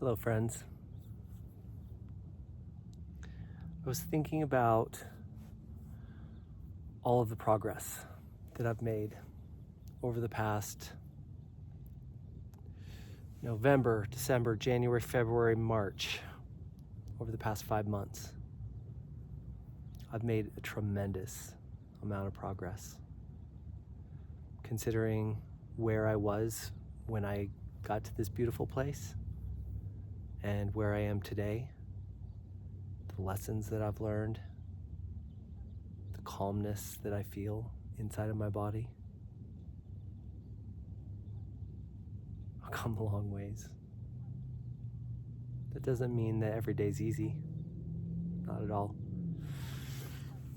Hello, friends. I was thinking about all of the progress that I've made over the past November, December, January, February, March, over the past 5 months. I've made a tremendous amount of progress, considering where I was when I got to this beautiful place and where I am today, the lessons that I've learned, the calmness that I feel inside of my body. I've come a long ways. That doesn't mean that every day's easy. Not at all.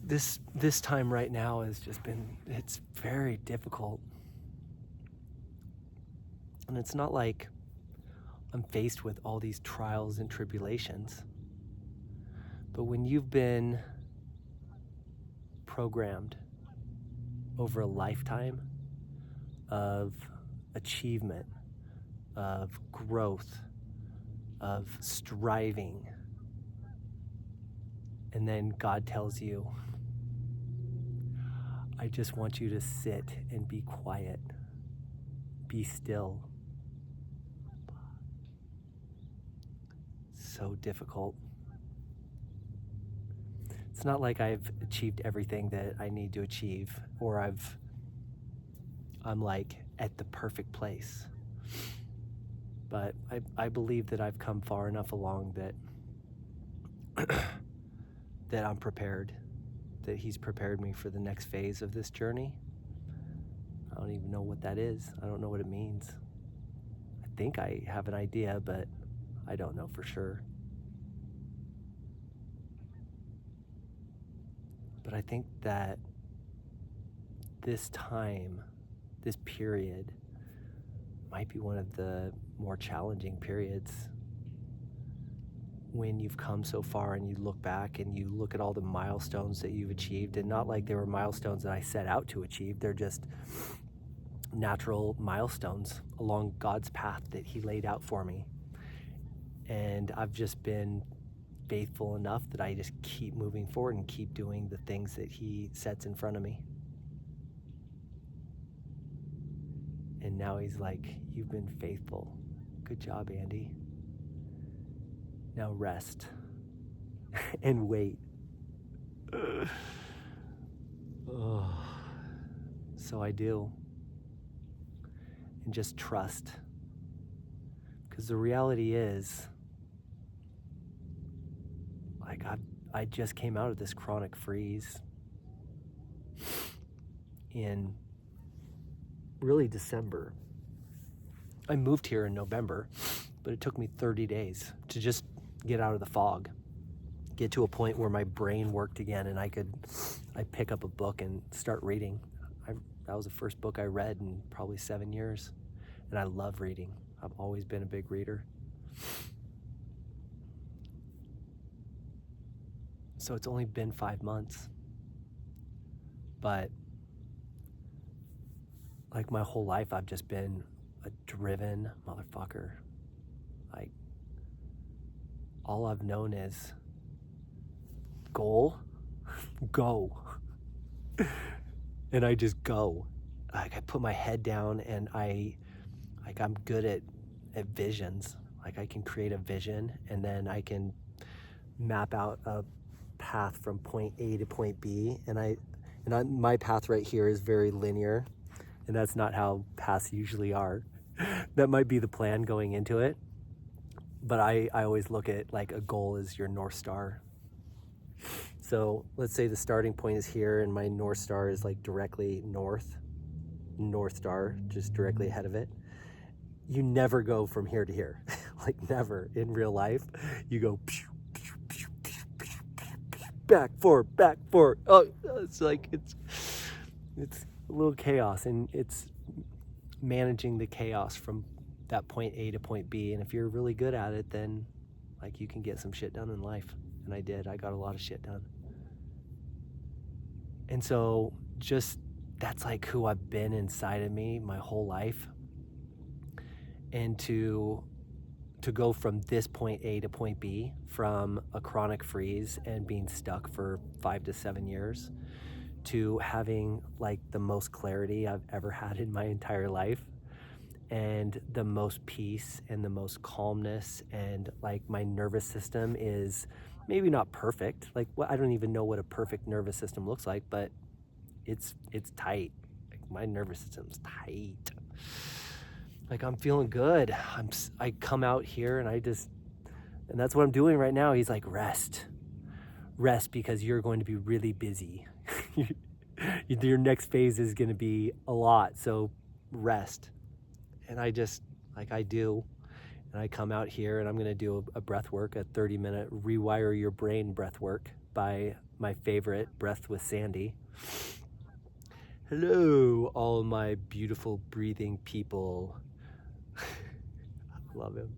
This time right now has just been, it's very difficult. And it's not like I'm faced with all these trials and tribulations. But when you've been programmed over a lifetime of achievement, of growth, of striving, and then God tells you, I just want you to sit and be quiet, be still. So difficult. It's not like I've achieved everything that I need to achieve, or I'm like at the perfect place. But I believe that I've come far enough along that that I'm prepared, that He's prepared me for the next phase of this journey. I don't even know what that is. I don't know what it means. I think I have an idea, but I don't know for sure. But I think that this time, this period, might be one of the more challenging periods when you've come so far and you look back and you look at all the milestones that you've achieved, and not like they were milestones that I set out to achieve. They're just natural milestones along God's path that He laid out for me. And I've just been faithful enough that I just keep moving forward and keep doing the things that He sets in front of me. And now He's like, you've been faithful. Good job, Andy. Now rest and wait. Oh, so I do. And just trust. Because the reality is, like, I just came out of this chronic freeze in really December. I moved here in November, but it took me 30 days to just get out of the fog, get to a point where my brain worked again and I'd pick up a book and start reading. That was the first book I read in probably 7 years, and I love reading. I've always been a big reader. So it's only been 5 months, but like my whole life I've just been a driven motherfucker. Like, all I've known is goal, go. And I just go. Like, I put my head down and I'm good at visions. Like, I can create a vision and then I can map out a path from point A to point B. My path right here is very linear, and that's not how paths usually are. That might be the plan going into it, but I always look at like a goal as your North Star. So let's say the starting point is here and my North Star is like directly North Star, just directly ahead of it. You never go from here to here. Like, never in real life. You go back, forward. Oh, it's like, it's a little chaos, and it's managing the chaos from that point A to point B. And if you're really good at it, then like you can get some shit done in life. And I did. I got a lot of shit done. And so just that's like who I've been inside of me my whole life. And to to go from this point A to point B, from a chronic freeze and being stuck for 5 to 7 years to having like the most clarity I've ever had in my entire life, and the most peace and the most calmness, and like my nervous system is maybe not perfect. Like, well, I don't even know what a perfect nervous system looks like, but it's tight. Like, my nervous system's tight. Like, I'm feeling good. I come out here and and that's what I'm doing right now. He's like, rest, because you're going to be really busy. Your next phase is going to be a lot, so rest. And I just, like, I do, and I come out here and I'm going to do a breath work, a 30-minute rewire your brain breath work by my favorite, Breath with Sandy. Hello, all my beautiful breathing people. Love him.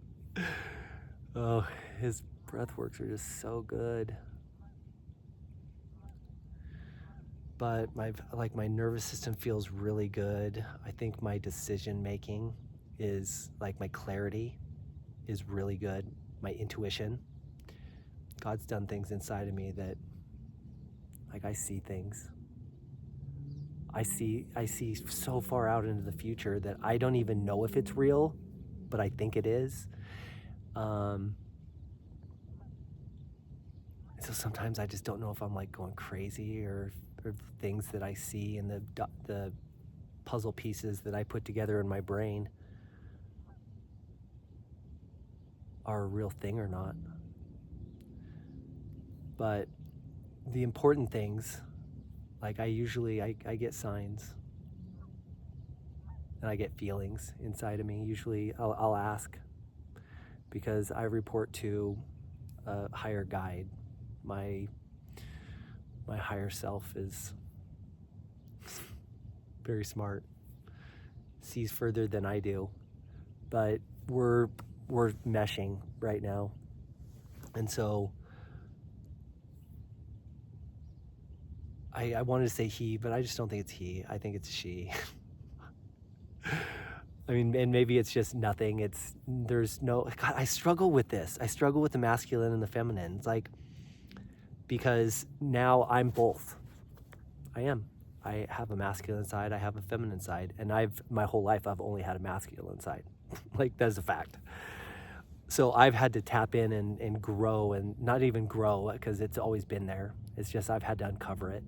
Oh, his breath works are just so good. But my nervous system feels really good. I think my decision making is, like, my clarity is really good. My intuition. God's done things inside of me that, like, I see things. I see so far out into the future that I don't even know if it's real, but I think it is. So sometimes I just don't know if I'm like going crazy, or things that I see and the puzzle pieces that I put together in my brain are a real thing or not. But the important things, like, I get signs and I get feelings inside of me. Usually I'll ask, because I report to a higher guide. My higher self is very smart, sees further than I do, but we're meshing right now. And so I wanted to say he, but I just don't think it's he. I think it's she. I mean, and maybe it's just nothing. There's no, God, I struggle with this. I struggle with the masculine and the feminine. It's like, because now I'm both. I am. I have a masculine side, I have a feminine side, and my whole life I've only had a masculine side. Like, that's a fact. So I've had to tap in and grow, and not even grow, because it's always been there. It's just I've had to uncover it.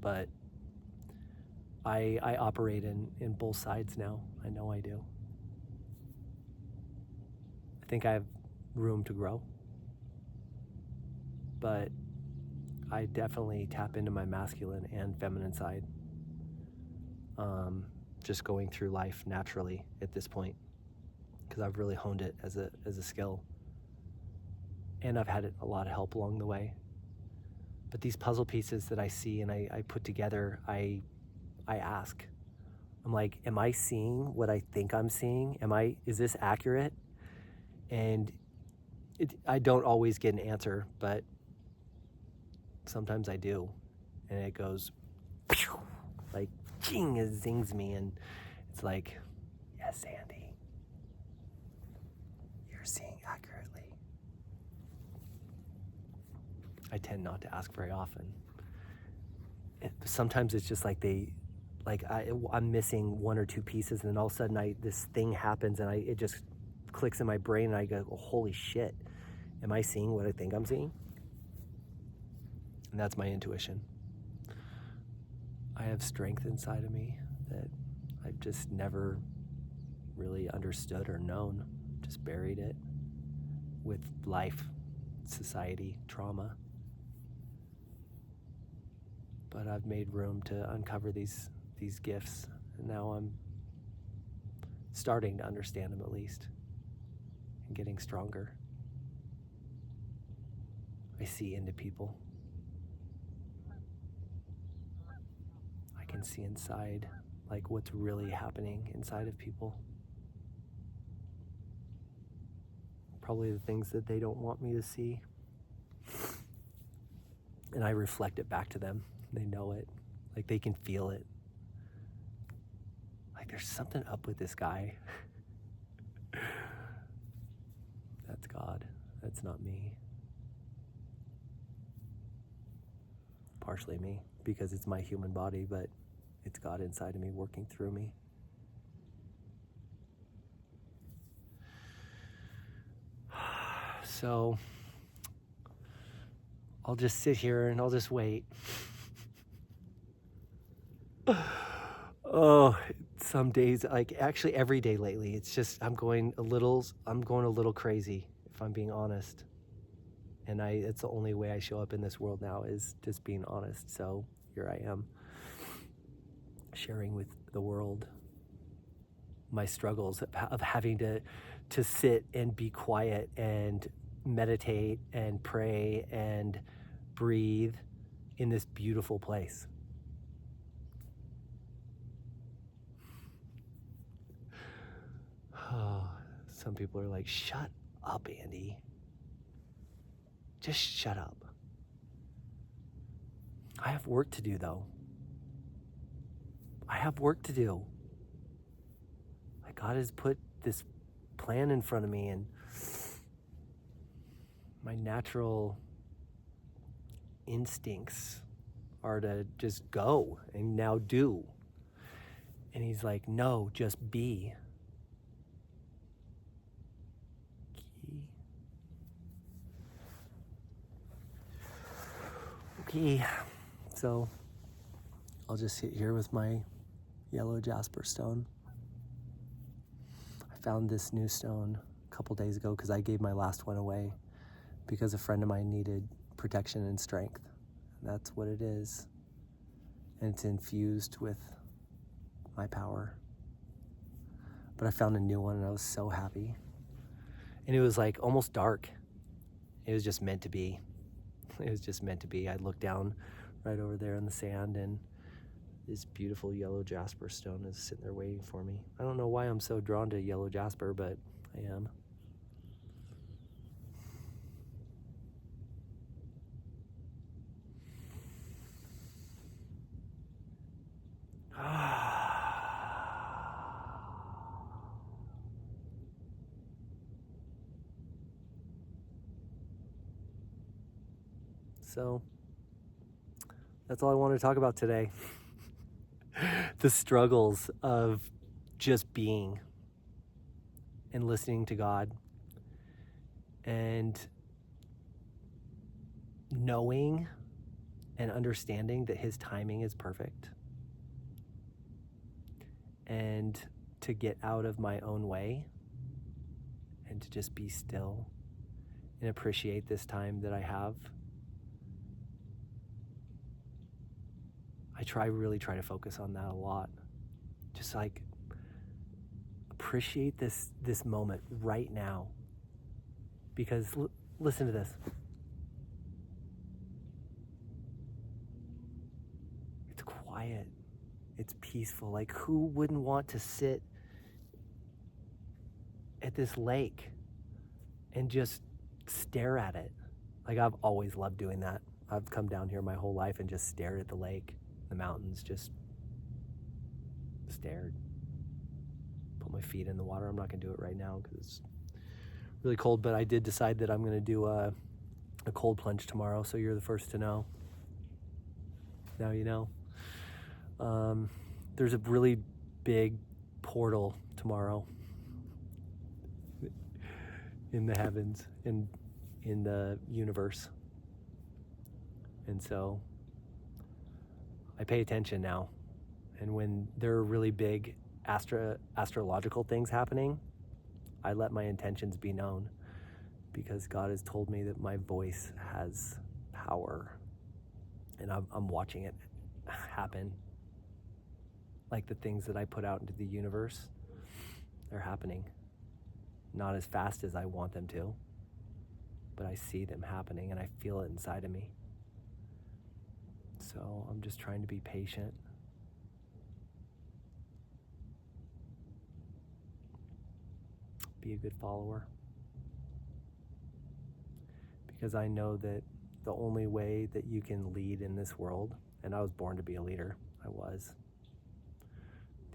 But I operate in both sides now. I know I do. I think I have room to grow. But I definitely tap into my masculine and feminine side. Just going through life naturally at this point, because I've really honed it as a skill. And I've had a lot of help along the way. But these puzzle pieces that I see and I put together, I ask. I'm like, am I seeing what I think I'm seeing? Is this accurate? And I don't always get an answer, but sometimes I do. And it goes, pew, like, ching, it zings me. And it's like, yes, Andy, you're seeing accurately. I tend not to ask very often. Sometimes it's just like I'm missing one or two pieces, and then all of a sudden this thing happens, and it just clicks in my brain, and I go, oh, holy shit, am I seeing what I think I'm seeing? And that's my intuition. I have strength inside of me that I've just never really understood or known. Just buried it with life, society, trauma. But I've made room to uncover these gifts, and now I'm starting to understand them, at least, and getting stronger. I see into people. I can see inside, like, what's really happening inside of people. Probably the things that they don't want me to see. And I reflect it back to them. They know it. Like, they can feel it. Like, there's something up with this guy. That's not me. Partially me, because it's my human body, but it's God inside of me working through me. So I'll just sit here and I'll just wait. Oh, some days, like actually every day lately, it's just I'm going a little crazy, if I'm being honest. And it's the only way I show up in this world now is just being honest. So here I am, sharing with the world my struggles of having to sit and be quiet and meditate and pray and breathe in this beautiful place. Oh, some people are like, shut up, Andy. Just shut up. I have work to do, though. I have work to do. Like, God has put this plan in front of me, and my natural instincts are to just go and now do. And he's like, no, just be. Okay, so I'll just sit here with my Yellow Jasper stone. I found this new stone a couple days ago because I gave my last one away because a friend of mine needed protection and strength. And that's what it is. And it's infused with my power. But I found a new one and I was so happy. And it was like almost dark. It was just meant to be. It was just meant to be. I looked down right over there in the sand and this beautiful yellow jasper stone is sitting there waiting for me. I don't know why I'm so drawn to yellow jasper, but I am. So that's all I wanted to talk about today. The struggles of just being and listening to God and knowing and understanding that his timing is perfect, and to get out of my own way and to just be still and appreciate this time that I have. I really try to focus on that a lot. Just like appreciate this moment right now. Because listen to this. It's quiet. It's peaceful. Like, who wouldn't want to sit at this lake and just stare at it? Like, I've always loved doing that. I've come down here my whole life and just stared at the lake, the mountains, just stared. Put my feet in the water. I'm not going to do it right now because it's really cold, but I did decide that I'm going to do a cold plunge tomorrow, so you're the first to know. Now you know. There's a really big portal tomorrow in the heavens, in the universe. And so I pay attention now. And when there are really big astrological things happening, I let my intentions be known, because God has told me that my voice has power, and I'm watching it happen. Like the things that I put out into the universe, they're happening. Not as fast as I want them to, but I see them happening and I feel it inside of me. So I'm just trying to be patient. Be a good follower. Because I know that the only way that you can lead in this world, and I was born to be a leader,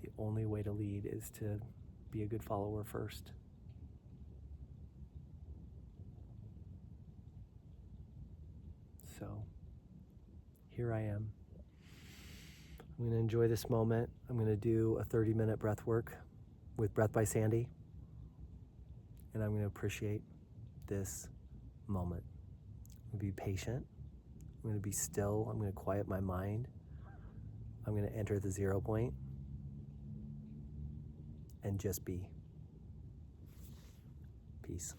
the only way to lead is to be a good follower first. So here I am. I'm going to enjoy this moment. I'm going to do a 30-minute breath work with Breath by Sandy. And I'm going to appreciate this moment. I'm going to be patient. I'm going to be still. I'm going to quiet my mind. I'm going to enter the 0 point and just be. Peace.